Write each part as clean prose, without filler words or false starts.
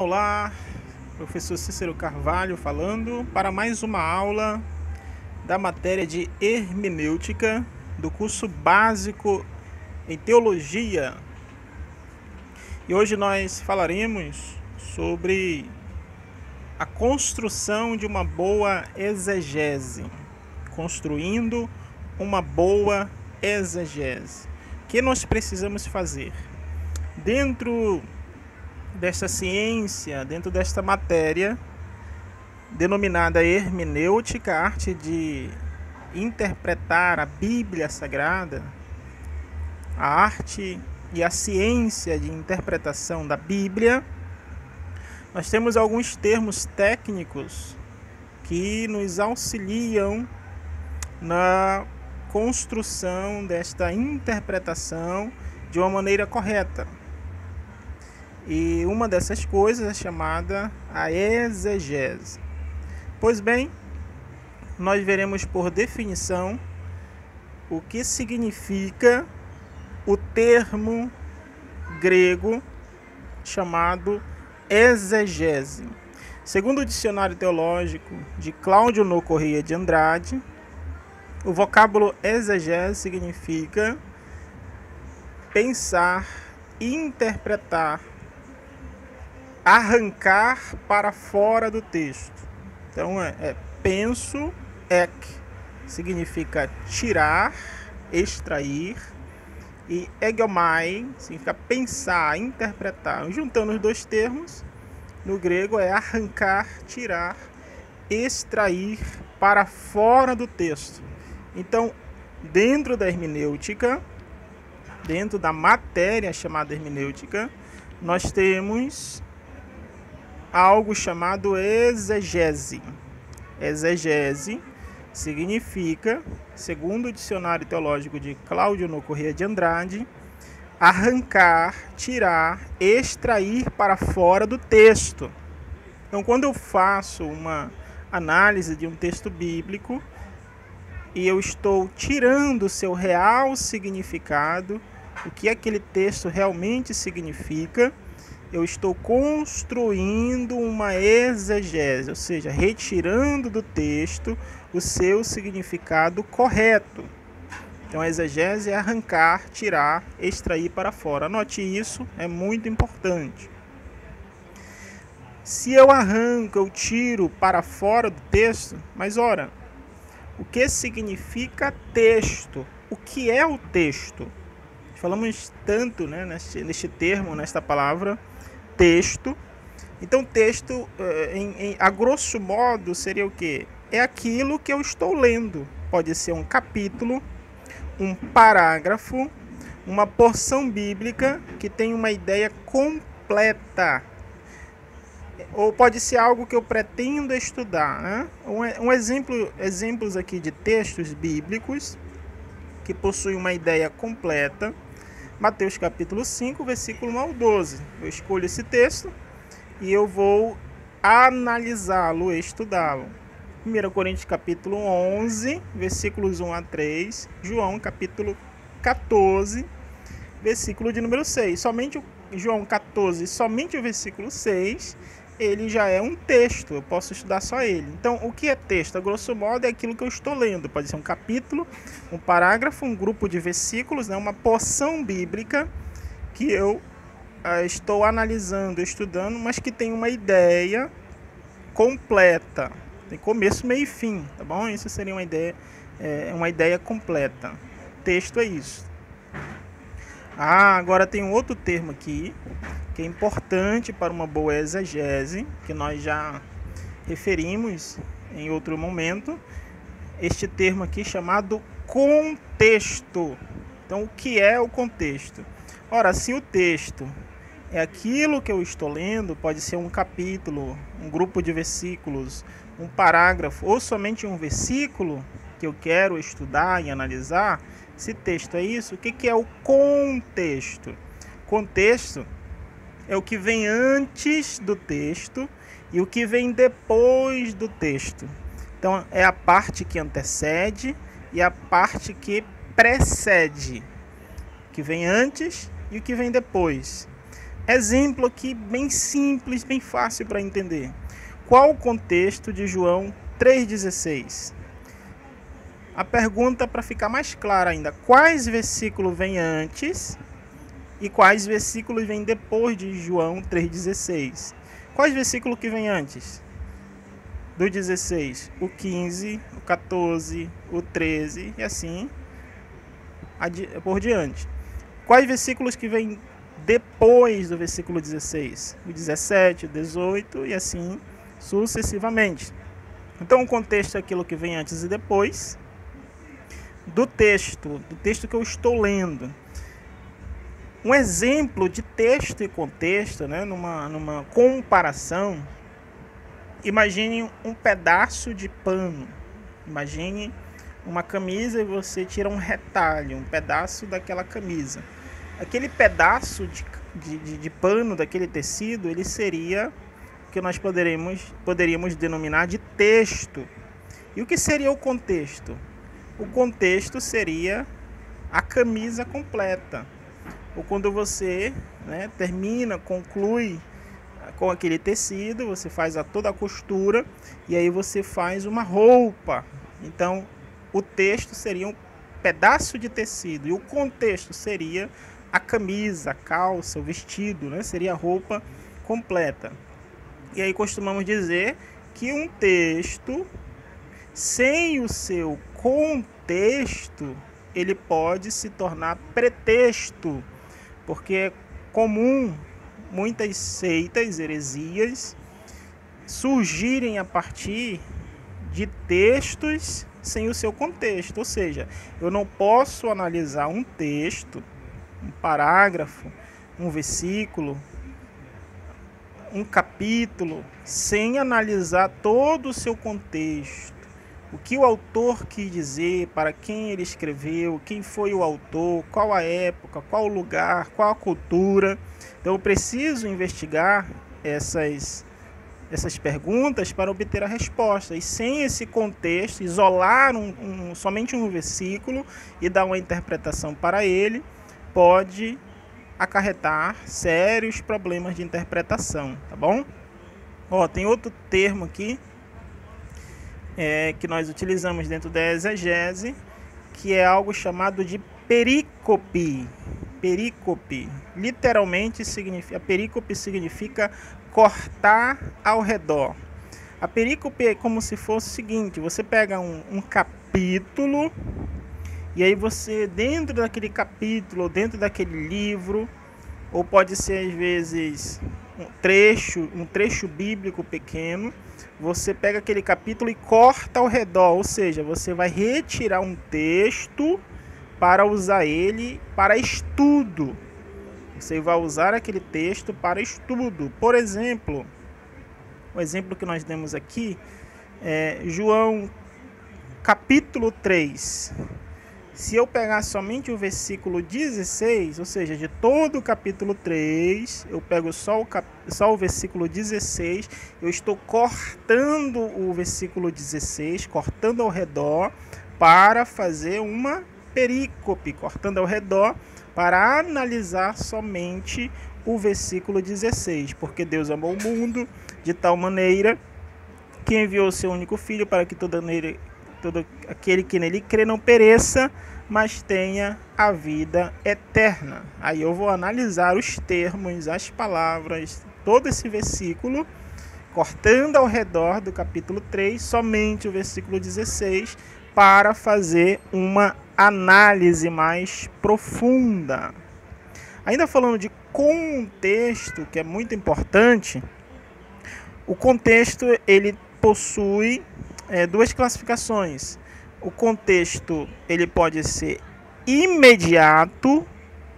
Olá, professor Cícero Carvalho falando para mais uma aula da matéria de hermenêutica do curso básico em teologia. E hoje nós falaremos sobre a construção de uma boa exegese, construindo uma boa exegese. O que nós precisamos fazer? Dentro desta ciência, dentro desta matéria denominada hermenêutica, a arte de interpretar a Bíblia Sagrada, a arte e a ciência de interpretação da Bíblia, nós temos alguns termos técnicos que nos auxiliam na construção desta interpretação de uma maneira correta. E uma dessas coisas é chamada a exegese. Pois bem, nós veremos por definição o que significa o termo grego chamado exegese. Segundo o dicionário teológico de Cláudio No Corrêa de Andrade, o vocábulo exegese significa pensar, interpretar, arrancar para fora do texto. Então penso, significa tirar, extrair, e egomai significa pensar, interpretar. Juntando os dois termos, no grego é arrancar, tirar, extrair para fora do texto. Então, dentro da hermenêutica, dentro da matéria chamada hermenêutica, nós temos algo chamado exegese. Exegese significa, segundo o dicionário teológico de Cláudio No Corrêa de Andrade, arrancar, tirar, extrair para fora do texto. Então, quando eu faço uma análise de um texto bíblico e eu estou tirando o seu real significado, o que aquele texto realmente significa, eu estou construindo uma exegese, ou seja, retirando do texto o seu significado correto. Então, a exegese é arrancar, tirar, extrair para fora. Anote isso, é muito importante. Se eu arranco, eu tiro para fora do texto, mas ora, o que significa texto? O que é o texto? Falamos tanto, né, neste termo, nesta palavra, texto. Então, texto, a grosso modo, seria o quê? É aquilo que eu estou lendo. Pode ser um capítulo, um parágrafo, uma porção bíblica que tem uma ideia completa. Ou pode ser algo que eu pretendo estudar, né? Exemplos aqui de textos bíblicos que possuem uma ideia completa. Mateus capítulo 5, versículo 1 ao 12. Eu escolho esse texto e eu vou analisá-lo, estudá-lo. 1 Coríntios capítulo 11, versículos 1 a 3. João capítulo 14, versículo de número 6. Somente João 14, somente o versículo 6, ele já é um texto, eu posso estudar só ele. Então, o que é texto? A grosso modo é aquilo que eu estou lendo. Pode ser um capítulo, um parágrafo, um grupo de versículos, né? Uma porção bíblica que eu estou analisando, estudando, mas que tem uma ideia completa. Tem começo, meio e fim, tá bom? Isso seria uma ideia completa. Texto é isso. Agora tem um outro termo aqui que é importante para uma boa exegese, que nós já referimos em outro momento. Este termo aqui chamado contexto. Então, o que é o contexto? Ora, se o texto é aquilo que eu estou lendo, pode ser um capítulo, um grupo de versículos, um parágrafo ou somente um versículo que eu quero estudar e analisar. Se texto é isso, o que é o contexto? Contexto é o que vem antes do texto e o que vem depois do texto. Então, é a parte que antecede e a parte que precede, que vem antes e o que vem depois. Exemplo aqui bem simples, bem fácil para entender. Qual o contexto de João 3,16? A pergunta, para ficar mais clara ainda, quais versículos vêm antes e quais versículos vêm depois de João 3,16? Quais versículos que vêm antes do 16? O 15, o 14, o 13 e assim por diante. Quais versículos que vêm depois do versículo 16? O 17, o 18 e assim sucessivamente. Então o contexto é aquilo que vem antes e depois do texto que eu estou lendo. Um exemplo de texto e contexto, né, numa comparação, imagine um pedaço de pano. Imagine uma camisa e você tira um retalho, um pedaço daquela camisa. Aquele pedaço de pano, daquele tecido, ele seria o que nós poderíamos denominar de texto. E o que seria o contexto? O contexto seria a camisa completa. Ou quando você, né, termina, conclui com aquele tecido, você faz toda a costura e aí você faz uma roupa. Então, o texto seria um pedaço de tecido e o contexto seria a camisa, a calça, o vestido, né? Seria a roupa completa. E aí costumamos dizer que um texto, sem o seu contexto, ele pode se tornar pretexto, porque é comum muitas seitas, heresias, surgirem a partir de textos sem o seu contexto. Ou seja, eu não posso analisar um texto, um parágrafo, um versículo, um capítulo, sem analisar todo o seu contexto. O que o autor quis dizer, para quem ele escreveu, quem foi o autor, qual a época, qual o lugar, qual a cultura. Então eu preciso investigar essas perguntas para obter a resposta. E sem esse contexto, isolar somente um versículo e dar uma interpretação para ele, pode acarretar sérios problemas de interpretação, tá bom? Tem outro termo aqui que nós utilizamos dentro da exegese, que é algo chamado de perícope. Perícope, literalmente a perícope significa cortar ao redor. A perícope é como se fosse o seguinte: você pega um capítulo e aí você, dentro daquele capítulo, dentro daquele livro, ou pode ser às vezes um trecho bíblico pequeno, você pega aquele capítulo e corta ao redor, ou seja, você vai retirar um texto para usar ele para estudo. Você vai usar aquele texto para estudo. Por exemplo, o exemplo que nós demos aqui é João capítulo 3. Se eu pegar somente o versículo 16, ou seja, de todo o capítulo 3, eu pego só o versículo 16, eu estou cortando o versículo 16, cortando ao redor, para fazer uma perícope, cortando ao redor, para analisar somente o versículo 16. Porque Deus amou o mundo de tal maneira que enviou o seu único filho para que todo aquele que nele crê não pereça, mas tenha a vida eterna. Aí eu vou analisar os termos, as palavras, todo esse versículo, cortando ao redor do capítulo 3, somente o versículo 16, para fazer uma análise mais profunda. Ainda falando de contexto, que é muito importante, o contexto ele possui duas classificações. O contexto ele pode ser imediato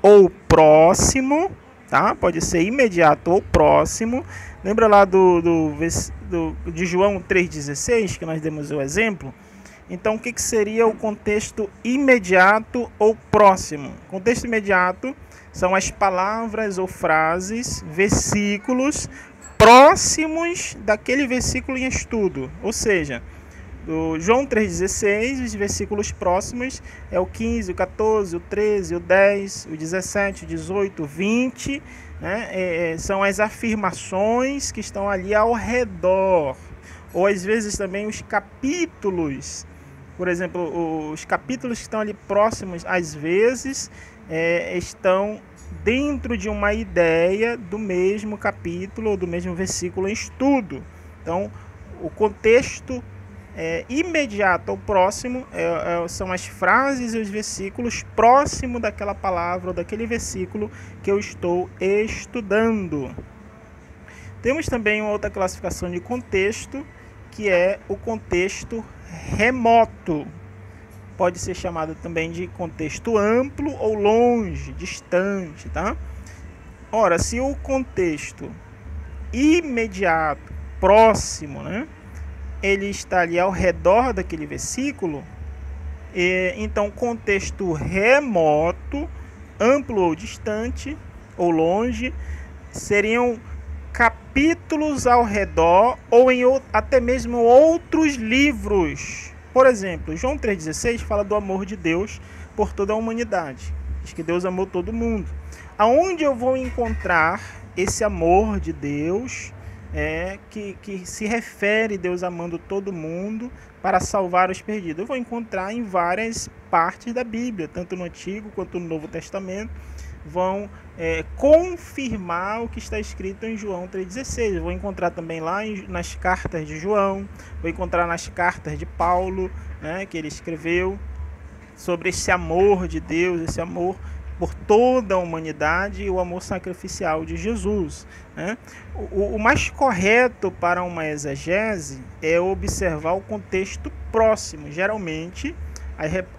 ou próximo, tá? Pode ser imediato ou próximo. Lembra lá de João 3,16 que nós demos o exemplo? Então, o que seria o contexto imediato ou próximo? Contexto imediato são as palavras ou frases, versículos próximos daquele versículo em estudo. Ou seja, do João 3,16, os versículos próximos é o 15, o 14, o 13, o 10, o 17, o 18, o 20, né? São as afirmações que estão ali ao redor, ou às vezes também os capítulos. Por exemplo, os capítulos que estão ali próximos, às vezes, estão dentro de uma ideia do mesmo capítulo ou do mesmo versículo em estudo. Então, o contexto imediato ou próximo são as frases e os versículos próximo daquela palavra ou daquele versículo que eu estou estudando. Temos também uma outra classificação de contexto, que é o contexto remoto. Pode ser chamado também de contexto amplo ou longe, distante, tá? Ora, se o contexto imediato, próximo, né, ele está ali ao redor daquele versículo, então contexto remoto, amplo ou distante, ou longe, seriam capítulos ao redor ou até mesmo outros livros. Por exemplo, João 3,16 fala do amor de Deus por toda a humanidade. Diz que Deus amou todo mundo. Aonde eu vou encontrar esse amor de Deus, que se refere a Deus amando todo mundo para salvar os perdidos? Eu vou encontrar em várias partes da Bíblia, tanto no Antigo quanto no Novo Testamento. Vão confirmar o que está escrito em João 3,16. Vou encontrar também lá nas cartas de João, vou encontrar nas cartas de Paulo, né, que ele escreveu sobre esse amor de Deus, esse amor por toda a humanidade e o amor sacrificial de Jesus, né? O mais correto para uma exegese é observar o contexto próximo. Geralmente,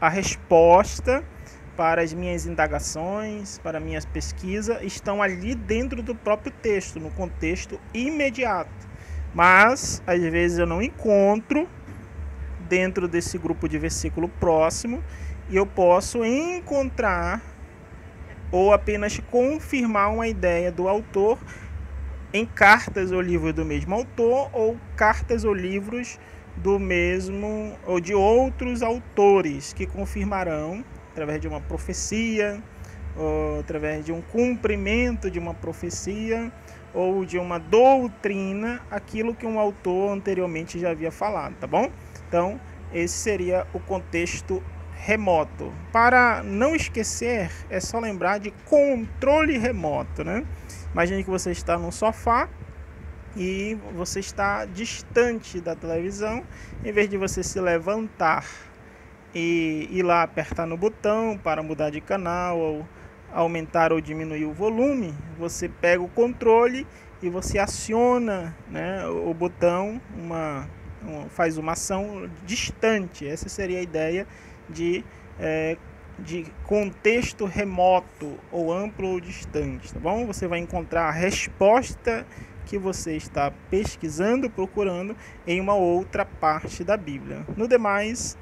a resposta para as minhas indagações, para minhas pesquisas, estão ali dentro do próprio texto, no contexto imediato. Mas, às vezes, eu não encontro dentro desse grupo de versículo próximo, e eu posso encontrar ou apenas confirmar uma ideia do autor em cartas ou livros do mesmo autor, ou cartas ou livros do mesmo ou de outros autores que confirmarão através de uma profecia, ou através de um cumprimento de uma profecia, ou de uma doutrina, aquilo que um autor anteriormente já havia falado, tá bom? Então, esse seria o contexto remoto. Para não esquecer, é só lembrar de controle remoto, né? Imagine que você está num sofá e você está distante da televisão. Em vez de você se levantar e ir lá apertar no botão para mudar de canal ou aumentar ou diminuir o volume, você pega o controle e você aciona, né, o botão, faz uma ação distante. Essa seria a ideia de contexto remoto ou amplo ou distante, tá bom? Você vai encontrar a resposta que você está pesquisando, procurando em uma outra parte da Bíblia. No demais,